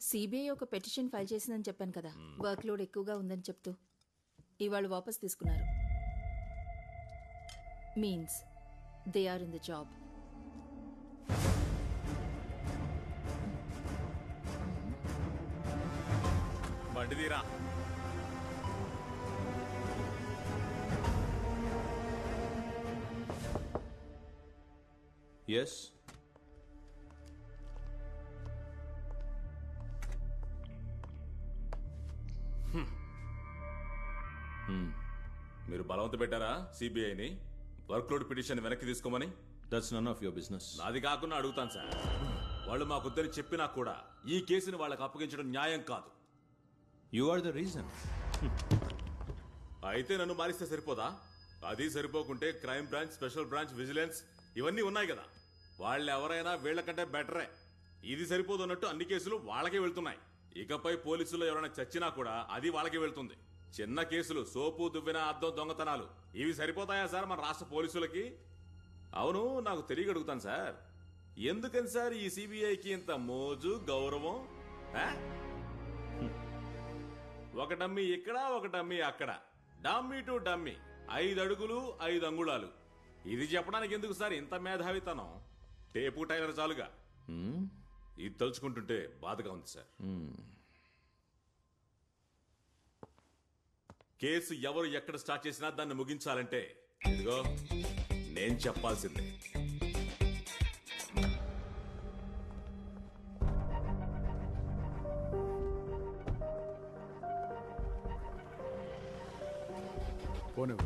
CBI ఒక petition file చేసిందని చెప్పాను కదా, వర్క్ లోడ్ ఎక్కువగా ఉందని చెప్తూ ఇవాళ వాపస్ తీసుకున్నారు. Means they are in the job. బండిదీరా. ఎస్, మీరు బలవంత పెట్టారా సిబిఐని వర్క్ లోడ్ పిటిషన్ వెనక్కి తీసుకోమని? That's none of your business. నాది కాకుండా అడుగుతాను సార్. వాళ్ళు మాకొద్దని చెప్పినా కూడా ఈ కేసుని వాళ్ళకి అప్పగించడం న్యాయం కాదు. You are the reason. అయితే నన్ను మారిస్తే సరిపోదా? అది సరిపోకుంటే crime branch, special branch, vigilance ఇవన్నీ ఉన్నాయి కదా. వాళ్ళు ఎవరైనా వీళ్ళకంటే బెటరే. ఇది సరిపోదు అన్నట్టు అన్ని కేసులు వాళ్ళకే వెళ్తున్నాయి. ఇకపై పోలీసులు ఎవరైనా చచ్చినా కూడా అది వాళ్ళకే వెళ్తుంది. చిన్న కేసులు, సోపు దువ్వెన, అద్దం దొంగతనాలు, ఇవి సరిపోతాయా సార్ మన రాష్ట్ర పోలీసులకి? అవును, నాకు తెలియగడుగుతాను సార్, ఎందుకని సార్ ఈ సిబిఐకి ఇంత మోజు, గౌరవం? ఒక డమ్మీ ఇక్కడ, ఒక డమ్మీ అక్కడ, డమ్మీ టు డమ్మీ, 5 అడుగులు 5 అంగుళాలు. ఇది చెప్పడానికి ఎందుకు సార్ ఇంత మేధావితనం? Tape tailor చాలుగా. ఇది తలుచుకుంటుంటే బాధగా ఉంది సార్. కేసు ఎవరు ఎక్కడ స్టార్ట్ చేసినా దాన్ని ముగించాలంటే ఇదిగో నేను చెప్పాల్సిందే. పోను.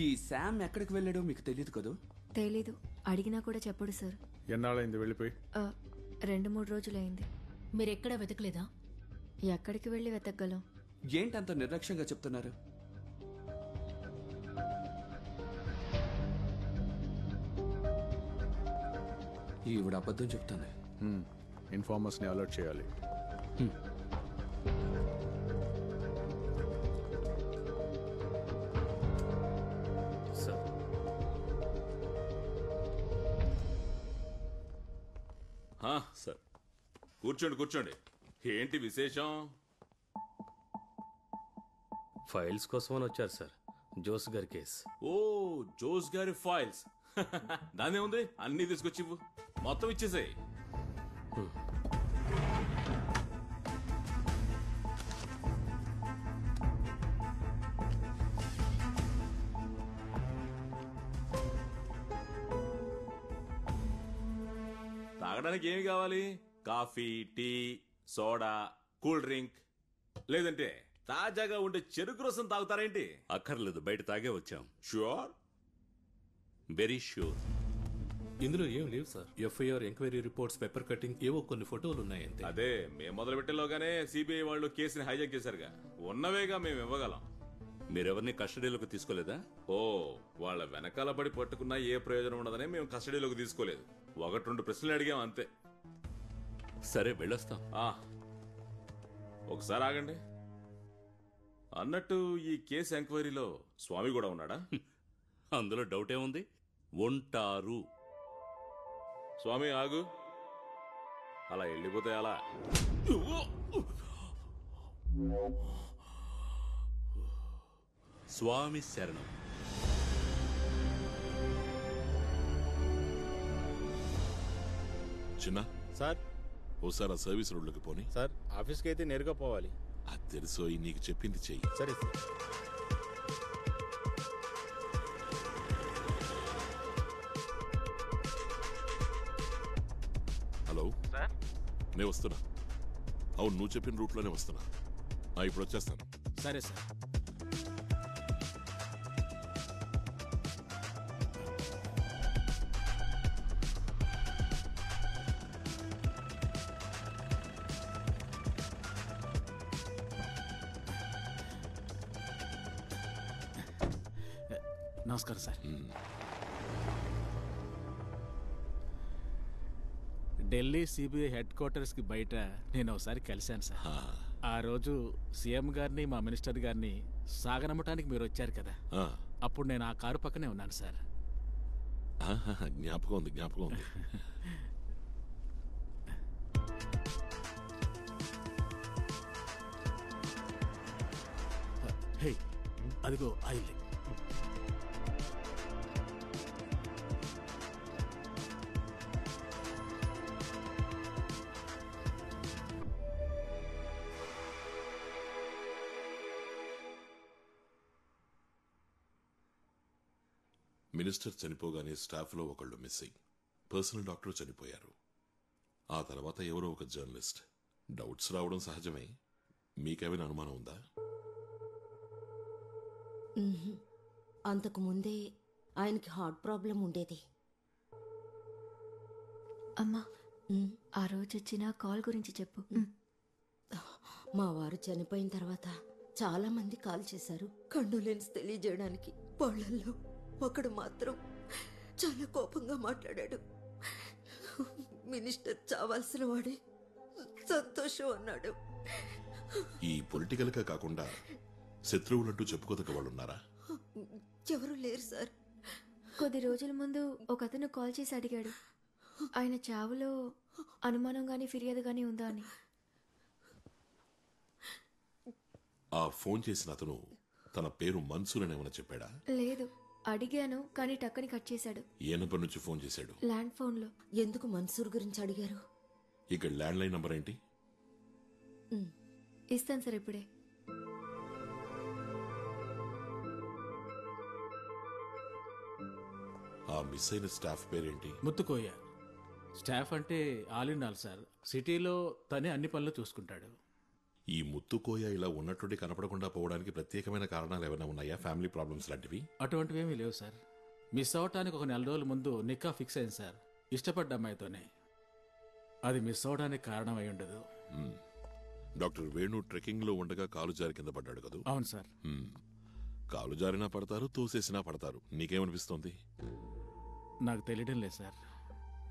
ఈ శామ్ ఎక్కడికి వెళ్ళాడో మీకు తెలియదు కదా? తెలీదు, అడిగినా కూడా చెప్పడు సార్. ఎన్నాళ్ళైంది వెళ్ళిపోయి? 2-3 రోజులైంది. మీరెక్కడా వెతకలేదా? ఎక్కడికి వెళ్ళి వెతకగలం? ఏంటంత నిర్లక్ష్యంగా చెప్తున్నారు? ఈవిడ అబద్ధం చెప్తాను. ఇన్ఫార్మర్స్ ని అలర్ట్ చేయాలి. సార్ కూర్చోండి కూర్చోండి. ఏంటి విశేషం? ఫైల్స్ కోసమని వచ్చారు సార్, జోస్ గారి కేసు. ఓ, జోస్ గారి ఫైల్స్. దానే ఉంది, అన్ని తీసుకొచ్చి ఇవ్వు, మొత్తం ఇచ్చేసాయి. తాగడానికి ఏమి కావాలి? Coffee, tea, soda, cool drink, లేదంటే తాజాగా ఉండే చెరుకు రసం తాగుతారేంటి? అక్కర్లేదు, బయట తాగే వచ్చాం. ష్యూర్? Very sure. ఇందులో ఏం లేవు sir. FIR, enquiry reports, paper cutting, ఏవో కొన్ని ఫోటోలు ఉన్నాయంతే. అదే మేము మొదలు పెట్టేలోగానే సిబిఐ వాళ్ళు కేసుని హైజాక్ చేశారుగా. ఉన్నవేగా మేము ఇవ్వగలం. మీరెవరిని కస్టడీలోకి తీసుకోలేదా? ఓ, వాళ్ళ వెనకాల పడి పట్టుకున్నా ఏ ప్రయోజనం ఉండదని మేము కస్టడీలోకి తీసుకోలేదు. 1-2 ప్రశ్నలు అడిగాం అంతే. సరే, వెళ్ళొస్తాం. ఒకసారి ఆగండి. అన్నట్టు ఈ కేసు ఎంక్వైరీలో స్వామి కూడా ఉన్నాడా? అందులో డౌట్ ఏముంది, ఉంటారు. స్వామి ఆగు, అలా వెళ్ళిపోతే అలా. స్వామి శరణం. చిన్న సార్, ఓసారి ఆ సర్వీస్ రోడ్లోకి పోని. సార్ ఆఫీస్కి అయితే నేరుగా పోవాలి. అది తెలుసోయి, నీకు చెప్పింది చెయ్యి. సరే సార్. హలో సార్, నేను వస్తున్నా. అవును, నువ్వు చెప్పిన రూట్లోనే వస్తున్నా. ఇప్పుడు వచ్చేస్తాను. సరే సార్. నమస్కారం సార్. ఢిల్లీ సిబిఐ హెడ్ క్వార్టర్స్కి బయట నేను ఒకసారి కలిశాను సార్. ఆ రోజు సీఎం గారిని మా మినిస్టర్ గారిని సాగనమ్మటానికి మీరు వచ్చారు కదా, అప్పుడు నేను ఆ కారు పక్కనే ఉన్నాను సార్. జ్ఞాపకం ఉంది, జ్ఞాపకం ఉంది. హే, అదిగో ఆయిల్. మినిస్టర్ చనిపోగానే స్టాఫ్లో ఒకళ్ళు మిస్సింగ్, పర్సనల్ డాక్టర్ చనిపోయారు. ఆ తర్వాత ఎవరో ఒక జర్నలిస్ట్. డౌట్స్ రావడం సహజమే. మీకేమైనా అనుమానం ఉందా? అంతకు ముందే ఆయనకి హార్ట్ ప్రాబ్లం ఉండేది. అమ్మా, ఆ రోజు వచ్చిన కాల్ గురించి చెప్పు. మా వారు చనిపోయిన తర్వాత చాలా మంది కాల్ చేశారు కండోలెన్స్ తెలియజేయడానికి. వాళ్ళల్లో ఒకడు మాత్రం చాలా కోపంగా మాట్లాడాడు. మినిస్టర్ చావాల్సిన వాడే, సంతోషం అన్నాడు. ఈ పొలిటికల్ గా కాకుండా శత్రువులంటూ చెప్పుకోదగ్గ వాళ్ళు ఉన్నారా? ఎవరు లేరు సార్. కొద్ది రోజుల ముందు ఒక అతను కాల్ చేసి అడిగాడు ఆయన చావులో అనుమానం గానీ ఫిర్యాదు గానీ ఉందా అని. ఆ ఫోన్ చేసిన అతను తన పేరు మన్సూర్ అని ఏమైనా చెప్పాడా? లేదు, అడిగాను కానీ టక్కని కట్ చేశాడు. ఏ నంబర్ నుంచి ఫోన్ చేశాడు? ల్యాండ్ ఫోన్లో. ఎందుకు మన్సూర్ గురించి అడిగారు? ఇక్కడ ల్యాండ్ లైన్ నంబర్ ఏంటి? ఇస్తాను సార్ ఇప్పుడే. ఆ మిస్ అయిన స్టాఫ్ పేరేంటి? ముత్తుకోయ. స్టాఫ్ అంటే ఆల్ ఇన్ ఆల్ సార్. సిటీలో తనే అన్ని పనులు చూసుకుంటాడు. ఈ ముత్తుకోయ ఇలా ఉన్నట్టుండి కనపడకుండా పోవడానికి ప్రత్యేకమైన కారణాలు ఏమైనా ఉన్నాయా? ఫ్యామిలీ ప్రాబ్లమ్స్ లాంటివి? అటువంటివేమీ లేవు సార్. మిస్ అవటానికి ఒక 4 రోజుల ముందు నిక్కా ఫిక్స్ అయింది సార్, ఇష్టపడ్డ అమ్మాయితోనే. అది మిస్ అవడానికి కారణం అయి ఉండదు. డాక్టర్ వేణు ట్రెక్కింగ్ లో ఉండగా కాలు జారి కింద పడ్డాడు కదా? అవును సార్. కాలు జారినా పడతారు, తోసేసినా పడతారు. నీకేమనిపిస్తోంది? నాకు తెలియడం లేదు సార్.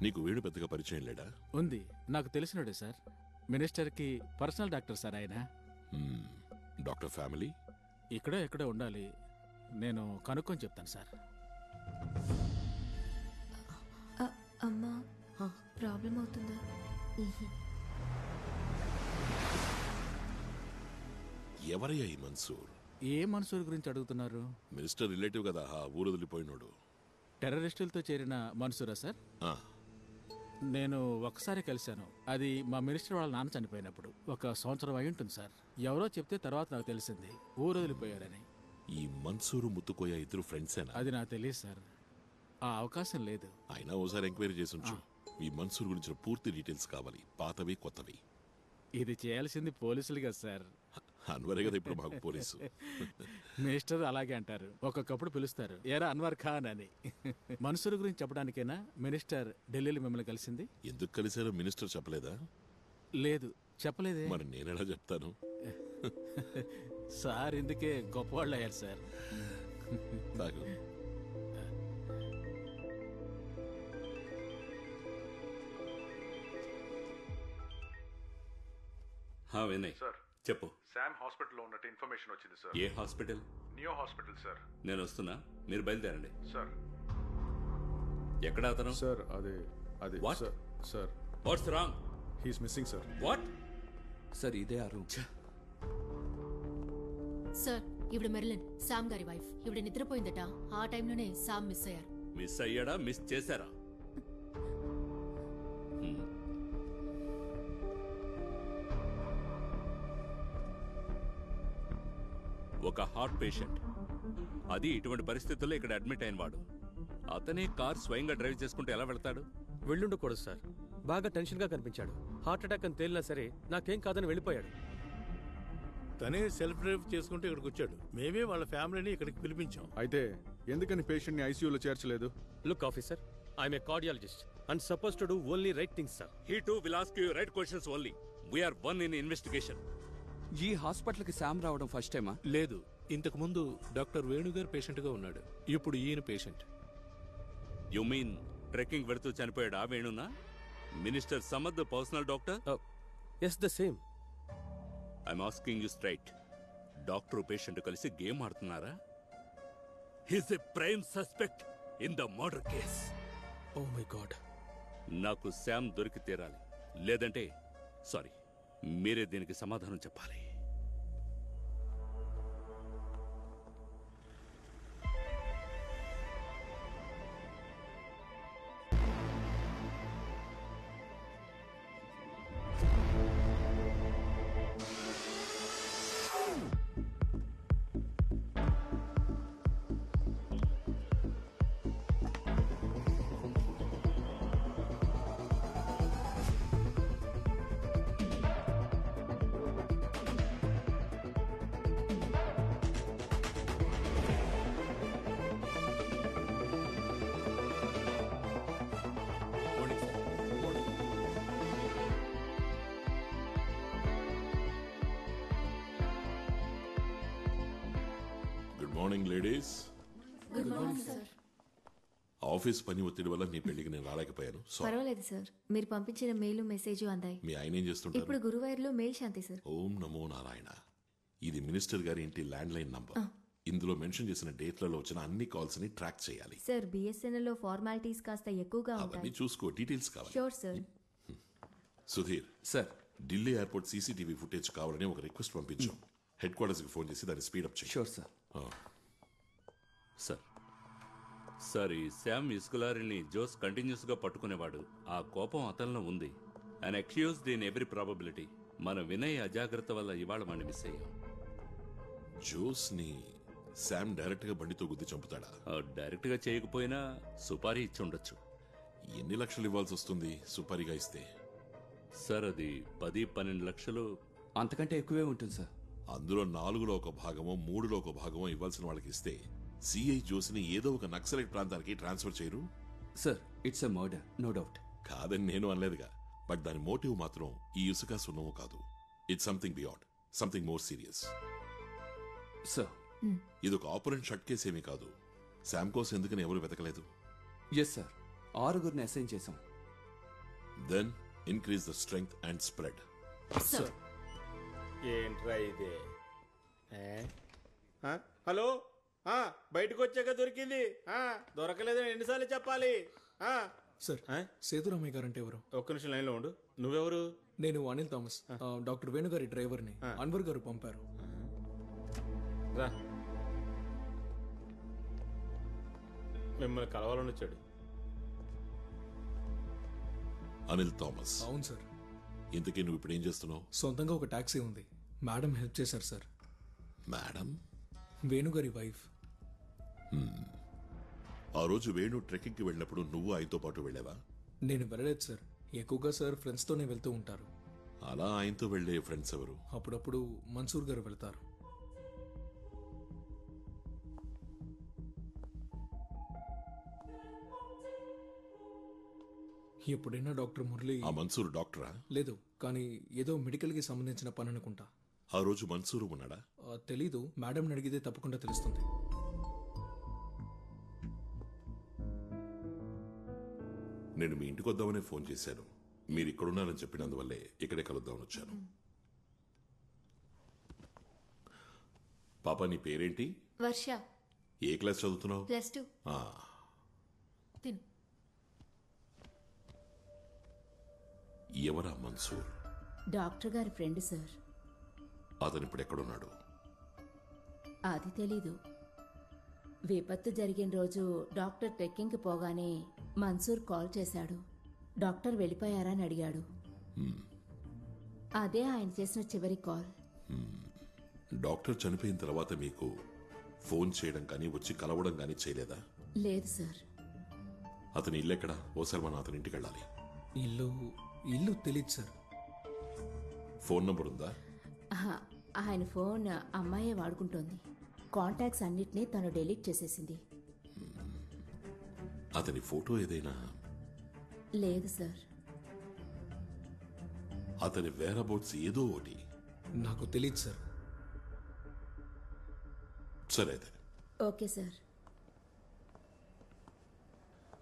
నీకు వేణు పెద్దగా పరిచయం లేడా? ఉంది, నాకు తెలిసినడే సార్. మినిస్టర్కి పర్సనల్ డాక్టర్ సార్ ఆయన. డాక్టర్ ఫ్యామిలీ ఇక్కడే ఎక్కడే ఉండాలి. నేను కనుక్కొని చెప్తాను సార్. అమ్మా, ప్రాబ్లం అవుతుందా? ఎవరయ్యా ఈ మన్సూర్? ఏ మన్సూర్ గురించి అడుగుతున్నారు? మినిస్టర్ రిలేటివ్ కదా, ఆ ఊరు వదిలిపోయినోడు. టెర్రరిస్టులతో చేరిన మన్సూరా సార్? నేను ఒకసారి కలిశాను. అది మా మినిస్టర్ వాళ్ళ నాన్న చనిపోయినప్పుడు. 1 సంవత్సరం అయి ఉంటుంది సార్. ఎవరో చెప్తే తర్వాత నాకు తెలిసింది ఊరు వదిలిపోయారని. ఈ మన్సూరు ముత్తుకోయ ఇద్దరు ఫ్రెండ్సేనా? అది నాకు తెలియదు సార్. ఆ అవకాశం లేదు. అయినా ఓసారి ఎంక్వైరీ చేసి ఉంచు. ఈ మన్సూర్ గురించిన పూర్తి డీటెయిల్స్ కావాలి, పాతవి కొత్తవి. ఇది చేయాల్సింది పోలీసులు కదా సార్. అన్వరే కదా ఇప్పుడు మాకు పోలీసు. మినిస్టర్ అలాగే అంటారు. ఒక్కొక్కప్పుడు పిలుస్తారు, ఏరా అన్వర్ ఖాన్ అని. మన్సూర్ గురించి చెప్పడానికైనా మినిస్టర్ ఢిల్లీలో మిమ్మల్ని కలిసింది? ఎందుకు కలిసారో మినిస్టర్ చెప్పలేదా? లేదు, చెప్పలేదే. మరి నేనెలా చెప్తాను? సార్ ఇందుకే గొప్పవాళ్ళు అయ్యారు సార్. తాగు. వినయ్ సార్, చెప్పు. శామ్ హాస్పిటల్లో ఉన్నట్టు ఇన్ఫర్మేషన్ వచ్చింది సార్. ఏ హాస్పిటల్? Neo hospital sir. నేను వస్తున్నా, మీరు బయలుదేరండి. సార్. ఎక్కడ అతను? సార్ అదే What? Sir. What's wrong? He's missing sir. What? Sir ఇదే ఆ రూమ్. సార్, ఇవిడ మెర్లిన్, సామ్ గారి వైఫ్. ఇవిడ నిద్రపోయిందట. ఆ టైంలోనే సామ్ మిస్ అయ్యారు. మిస్ అయ్యాడా, మిస్ చేశారా? ఒక హార్ట్ పేషెంట్, అది ఇటువంటి పరిస్థితుల్లో ఇక్కడ అడ్మిట్ అయిన వాడు. అతనే కార్ స్వయంగా డ్రైవ్ చేసుకుంటూ ఎలా వెళ్తాడు? వెళ్ళుండకూడదు సార్. బాగా టెన్షన్ గా కనిపించాడు. హార్ట్ అటాక్ అని తేలినా సరే నాకేం కాదని వెళ్ళిపోయాడు. తనే సెల్ఫ్ డ్రైవ్ చేసుకుంటూ ఇక్కడికి వచ్చాడు. మేమే వాళ్ళ ఫ్యామిలీని ఇక్కడికి పిలిపించాం. అయితే ఎందుకని పేషెంట్ ని ఐసీయూలో చేర్చలేదు? Look officer, I'm a cardiologist and suppose to do only right things sir. He too will ask you right questions only. We are one in investigation. ఈ హాస్పిటల్కి శామ్ రావడం ఫస్ట్ టైమా? లేదు, ఇంతకు ముందు డాక్టర్ వేణుగారు పేషెంట్ గా ఉన్నాడు. ఇప్పుడు ఈయన పేషెంట్. You mean ట్రెక్కింగ్ వెళుతూ చనిపోయాడు ఆ వేణునా? Minister Samad personal doctor? Yes, the same. I'm asking you straight. Doctor patient కలిసి గేమ్ ఆడుతున్నారా? He's a prime suspect in the murder case. Oh my God. నాకు శామ్ దొరికి తీరాలి, లేదంటే సారీ, మీరే దీనికి సమాధానం చెప్పాలి. Good morning ladies. Good morning sir. Office పని ఒత్తిడి వల్ల నీ పెళ్లికి నేను రాలేకపోయాను. సారీ. పర్వాలేదు సార్, మీరు పంపించిన మెయిల్ మెసేజ్ అందాయి. మీ ఆయన ఏం చేస్తుంటారు? ఇప్పుడు గురువాయూర్లో మెయిల్ శాంతి సార్. ఓం నమో నారాయణ. ఇది మినిస్టర్ గారి ఇంటి ల్యాండ్ లైన్ నంబర్. ఇందులో మెన్షన్ చేసిన డేట్లలో వచ్చిన అన్ని కాల్స్ ని ట్రాక్ చేయాలి. సార్, బిఎస్ఎన్ఎల్ లో ఫార్మాలిటీస్ కాస్త ఎక్కువగా అవన్నీ ఉంటాయి. చూసుకో, డీటెయిల్స్ కావాలి. Sure sir. Sudheer sir, Delhi airport CCTV footage కావాలని ఒక రిక్వెస్ట్ పంపించాం. హెడ్ క్వార్టర్స్ కి ఫోన్ చేసి దాన్ని స్పీడప్ చేయి. Sure sir. సార్, ఈ శామ్ ఇస్కులారిని జోస్ కంటిన్యూస్ గా పట్టుకునేవాడు. ఆ కోపం అతనిలో ఉంది. And accused in every probability. మన వినయ్ అజాగ్రత్త వల్ల ఇవాళ వాడిని మిస్ అయ్యాం. జోస్ ని శామ్ డైరెక్ట్ గా బండితో గుద్ది చంపుతాడా? డైరెక్ట్ గా చేయకపోయినా సుపారీ ఇచ్చి ఉండొచ్చు. ఎన్ని లక్షలు ఇవ్వాల్సి వస్తుంది సుపారీగా ఇస్తే? సార్, అది 10-12 లక్షలు. అంతకంటే ఎక్కువే ఉంటుంది సార్. అందులో 4లో ఒక భాగమో 3లో ఒక భాగమో ఇవ్వాల్సిన వాళ్ళకి ఇస్తే సిఐ జోస్ని ఏదో ఒక నక్సలైట్ ప్రాంతానికి ట్రాన్స్ఫర్ చేయరు? Sir, it's a murder, no doubt. కాదని నేను అనలేదుగా, బట్ దాని మోటివ్ మాత్రం ఈ ఇసుక సున్నము కాదు. It's something beyond, something more serious. Sir, ఇదొక ఆపరెంట్ షట్ కేసు ఏమీ కాదు. శామ్ కోసం ఎందుకని ఎవరు వెతకలేదు? ఎస్ సార్, 6గురిని అసైన్ చేశాం. Then increase the strength and spread. Sir. ఏంట్రా ఇదే? హలో, బయటకు వచ్చాక దొరికింది. దొరకలేదని ఎన్నిసార్లు చెప్పాలి? సార్, సేతురామయ్య గారు అంటే ఎవరు? ఒక్క నిమిషం లైన్లో ఉండు. నువ్వెవరు? నేను అనిల్ థామస్, డాక్టర్ వేణు గారి డ్రైవర్ని. అన్వర్ గారు పంపారు. రా, మిమ్మల్ని కలవాలని వచ్చాడు. అనిల్ థామస్. అవును సార్. ఇంతకీ నువ్వు ఇప్పుడు ఏం చేస్తున్నావు? సొంతంగా ఒక టాక్సీ ఉంది. మేడం హెల్ప్ చేశారు సార్. మేడం? వేణుగారి వైఫ్. ఆ రోజు వేణు ట్రెక్కింగ్కి వెళ్ళినప్పుడు నువ్వు ఆయనతో పాటు వెళ్ళావా? నేను వెళ్ళలేదు సార్. ఎక్కువగా సార్ ఫ్రెండ్స్తోనే వెళ్తూ ఉంటారు. అలా ఆయనతో వెళ్ళే ఫ్రెండ్స్ ఎవరు? అప్పుడప్పుడు మన్సూర్ గారు వెళ్తారు. ఎప్పుడైనా డాక్టర్ మురళి. ఆ మన్సూర్ డాక్టరా? లేదు, కానీ ఏదో మెడికల్కి సంబంధించిన పని అనుకుంటా. ఆ రోజు మన్సూర్ ఉన్నాడా? తెలీదు. మేడం అడిగితే తప్పకుండా తెలుస్తుంది. నేను మీ ఇంటికి వద్దామనే ఫోన్ చేశాను. మీరు ఇక్కడున్నారని చెప్పినందువల్లే ఇక్కడే కలుద్దామని వచ్చాను. పాప, నీ పేరేంటి? వర్ష. ఏ క్లాస్ చదువుతున్నావు? +2. తిను. ఎవరా మన్సూర్? డాక్టర్ గారి ఫ్రెండ్ సార్. అతను ఇప్పుడు ఎక్కడున్నాడు? అది తెలీదు. విపత్తు జరిగిన రోజు డాక్టర్ ట్రెక్కింగ్కి పోగానే మన్సూర్ కాల్ చేశాడు. డాక్టర్ వెళ్ళిపోయారా అని అడిగాడు. అదే ఆయన చేసిన చివరి కాల్. డాక్టర్ చనిపోయిన తర్వాత మీకు ఫోన్ చేయడం కానీ వచ్చి కలవడం కానీ చేయలేదా? లేదు సార్. అతని ఇల్లు ఎక్కడా? ఓసారి మనం అతని ఇంటికి వెళ్ళాలి. ఇల్లు తెలియదు సార్. ఫోన్ నంబర్ ఉందా? ఆయన ఫోన్ అమ్మాయే వాడుకుంటోంది. కాంటాక్ట్స్ అన్నిటినీ తను డిలీట్ చేసేసింది. అతని ఫోటో ఏదైనా? లేదు సార్. అతని వేరబౌట్స్ ఏదో ఒకటి? నాకు తెలియదు సార్. సరే అయితే. Okay sir.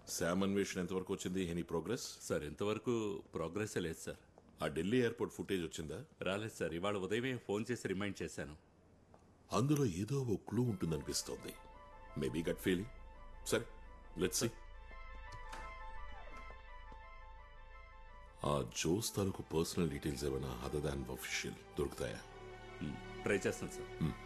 శామ్ అన్వేషణ ఎంతవరకు వచ్చింది? Any progress? సార్ ఇంతవరకు ప్రోగ్రెస్ లేదు సార్. ఆ ఢిల్లీ ఎయిర్పోర్ట్ ఫుటేజ్ వచ్చిందా? రాలేదు సార్. ఇవాళ ఉదయమే ఫోన్ చేసి రిమైండ్ చేశాను. అందులో ఏదో ఓ క్లూ ఉంటుందనిపిస్తోంది. Maybe gut feeling. సరే, లెట్స్ సీ. ఆ జోస్ తాలూకు పర్సనల్ డీటెయిల్స్ ఏమైనా అదర్ దాన్ అఫీషియల్ దొరుకుతాయా? ట్రై చేస్తాను సార్.